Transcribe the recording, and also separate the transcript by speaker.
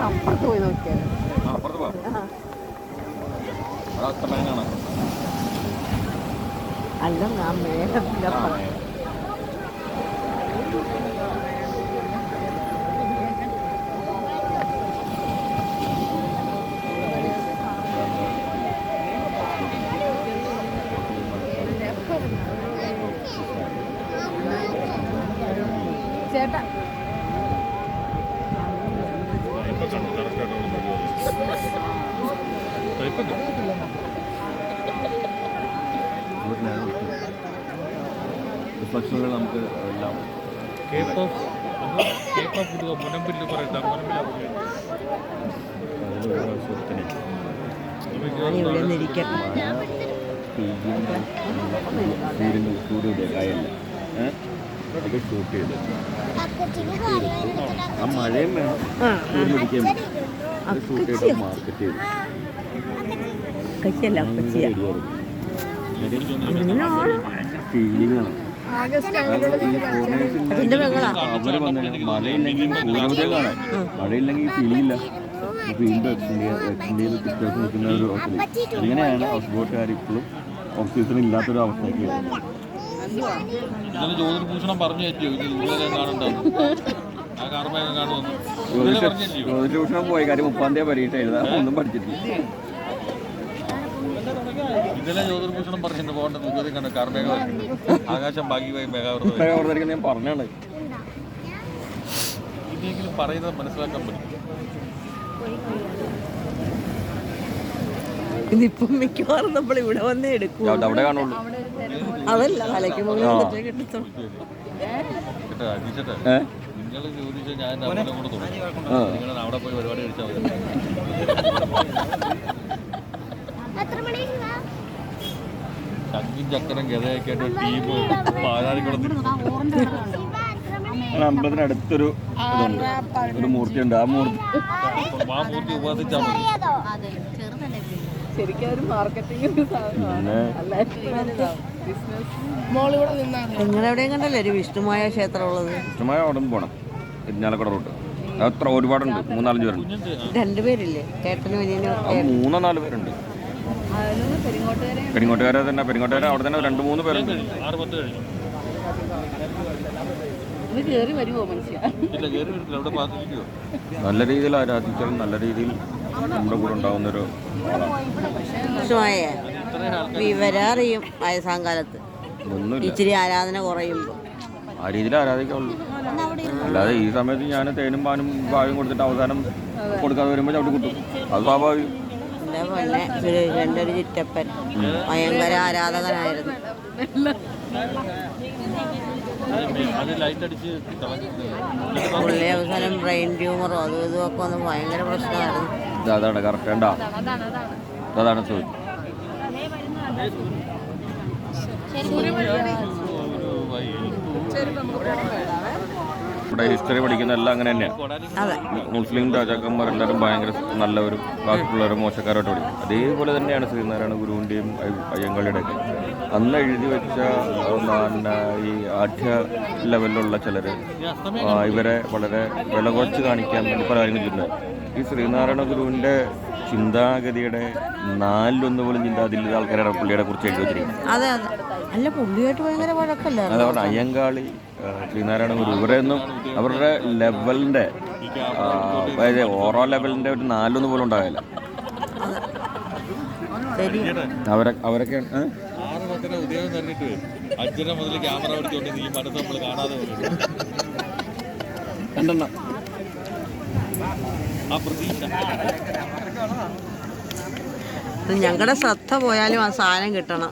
Speaker 1: അപ്പുറത്ത് പോയി നോക്കിയാൽ അല്ല ഞാൻ മേഘത്തിൻ്റെ ചേട്ടാ
Speaker 2: റിഫ്ലക്ഷനുകൾ നമുക്ക് എല്ലാം സൂര്യോദയ കായല്ല അത് ഷൂട്ട് ചെയ്ത് ആ മഴയും വേണം സൂര്യ പിടിക്കാൻ അത് ഷൂട്ട് ചെയ്ത് മാർക്കറ്റ് ചെയ്ത് ഫീലിംഗാണ്. അവര് വന്ന മഴയില്ലെങ്കിൽ സൂര്യോദയം കാണാൻ മഴയില്ലെങ്കിൽ ഫീലിംഗ് ഇല്ല. വീണ്ടും എക്സ്റ്റെൻഡ് ചെയ്ത് പിറ്റേഴ്സ് നിൽക്കുന്ന ഒരു അവസ്ഥ. ഇങ്ങനെയാണ് ഹൗസ് ബോട്ടുകാർ ഇപ്പോഴും ഓഫ് സീസൺ ഇല്ലാത്തൊരു അവസ്ഥയ്ക്ക് ജ്യോതിഷഭൂഷണം പോയി കാര്യം 30-ാം തീയതി പരീക്ഷ എഴുതാൻ ഒന്നും പഠിച്ചിട്ടില്ല.
Speaker 3: ഇന്നലെ ജ്യോതിർഭൂഷണം പറഞ്ഞിട്ട് പോകേണ്ട ദുരിതം കണ്ട കാർമേഘ ആകാശം ഭാഗ്യമായി
Speaker 2: മേഘാവൃതം ഞാൻ പറഞ്ഞാണ്.
Speaker 3: ഇനിയെങ്കിലും പറയുന്നത് മനസ്സിലാക്കാൻ പറ്റും.
Speaker 1: ഇതിപ്പം മിക്കവാറും നമ്മൾ ഇവിടെ വന്നേ എടുക്കും.
Speaker 2: അവിടെ കാണുള്ളൂ.
Speaker 1: അതല്ല തലയ്ക്ക് മുകളിൽ
Speaker 3: നിങ്ങൾ ചോദിച്ചാൽ ഞാൻ കൂടെ തുടങ്ങി. നിങ്ങൾ അവിടെ പോയി പരിപാടി കഴിച്ചാൽ ചക്കും ചക്കരം ഗതയൊക്കെ ആയിട്ട് ടീം പാലാരിക്കുളത്തിൽ
Speaker 2: അമ്പലത്തിനടുത്തൊരു ഒരു മൂർത്തിയുണ്ട്. ആ മൂർത്തി
Speaker 3: ഉപാസിച്ചാൽ മതി.
Speaker 1: നിങ്ങളെവിടെയും കണ്ടല്ലേ ഒരു വിഷ്ണുമായ ക്ഷേത്രം ഉള്ളത്?
Speaker 2: വിഷ്ണുമായ അവിടെ നിന്ന് പോകണം. ഇരിഞ്ഞാലക്കുട റൂട്ട് അത്ര ഒരുപാടുണ്ട്. 3-4 പേരുണ്ട്.
Speaker 1: 2 പേരില്ലേ? ചേട്ടനും
Speaker 2: 3-4 പേരുണ്ട്. പെരിങ്ങോട്ടുകാരെ തന്നെ പെരിങ്ങോട്ടുകാരെ അവിടെ തന്നെ 2-3 പേരുണ്ട്. നല്ല രീതിയിൽ ആരാധിച്ചാലും നല്ല രീതിയിൽ നമ്മുടെ കൂടെ ഉണ്ടാവുന്നൊരു
Speaker 1: വിവരറിയും വയസ്സാം കാലത്ത് ഇച്ചിരി ആരാധന കുറയുമ്പോൾ
Speaker 2: ആ രീതിയിൽ ആരാധിക്കാവുള്ളൂ. അല്ലാതെ ഈ സമയത്ത് ഞാൻ തേനും പാനും പായും കൊടുത്തിട്ട് അവസാനം കൊടുക്കാതെ വരുമ്പോൾ ചവിട്ടി കിട്ടും. അത് സ്വാഭാവികം.
Speaker 1: എൻ്റെ പൊന്നെ സുരേഷൻ്റെ ഒരു ചിറ്റപ്പൻ ഭയങ്കര ആരാധകനായിരുന്നു. പുള്ളി അവസാനം ബ്രെയിൻ ട്യൂമറോ അതും ഇതുമൊക്കെ വന്ന് ഭയങ്കര പ്രശ്നമായിരുന്നു.
Speaker 2: അതാണ് കറക്റ്റ്. വേണ്ട അതാണ് ചോദിച്ചു. ഇവിടെ ഹിസ്റ്ററി പഠിക്കുന്ന എല്ലാം അങ്ങനെ തന്നെയാണ്.
Speaker 1: അതെ.
Speaker 2: മുസ്ലിം രാജാക്കന്മാരെല്ലാവരും ഭയങ്കര നല്ലവരും ബാക്കിയുള്ളവരും മോശക്കാരോട്ട് പഠിക്കും. അതേപോലെ തന്നെയാണ് ശ്രീനാരായണ ഗുരുവിൻ്റെയും അയ്യങ്കാളിയുടെ ഒക്കെ. അന്ന് എഴുതി വെച്ച ഈ ആഠ്യ ലെവലിലുള്ള ചിലർ ഇവരെ വളരെ വില കുറച്ച് കാണിക്കാൻ വേണ്ടി പല കാര്യങ്ങൾ ചെയ്യുന്നത്. ഈ ശ്രീനാരായണ ഗുരുവിൻ്റെ ചിന്താഗതിയുടെ 1/4 പോലും ചിന്താഗതിയിലുള്ള ആൾക്കാരാണ് പുള്ളിയെ കുറിച്ച് എഴുതി വെച്ചിരിക്കുന്നത്.
Speaker 1: അതെ അതെ. അല്ല, പുള്ളിയായിട്ട് ഭയങ്കര വഴക്കല്ല.
Speaker 2: അതവിടെ അയ്യങ്കാളി, ശ്രീനാരായണ ഗുരു ഇവരെയൊന്നും അവരുടെ ലെവലിൻ്റെ അതായത് ഓവറോൾ ലെവലിൻ്റെ ഒരു 4 പോലും ഉണ്ടാകില്ല. അവരൊക്കെ
Speaker 3: 6 ഉദയം തന്നിട്ട് 5:30 മുതൽ ക്യാമറ പിടിച്ചോണ്ട് ഈ മനസ്സ് നമ്മൾ കാണാതെ
Speaker 2: രണ്ടെണ്ണം
Speaker 3: ആ പ്രതീക്ഷ.
Speaker 1: ഞങ്ങളുടെ ശ്രദ്ധ പോയാലും ആ സാധനം കിട്ടണം.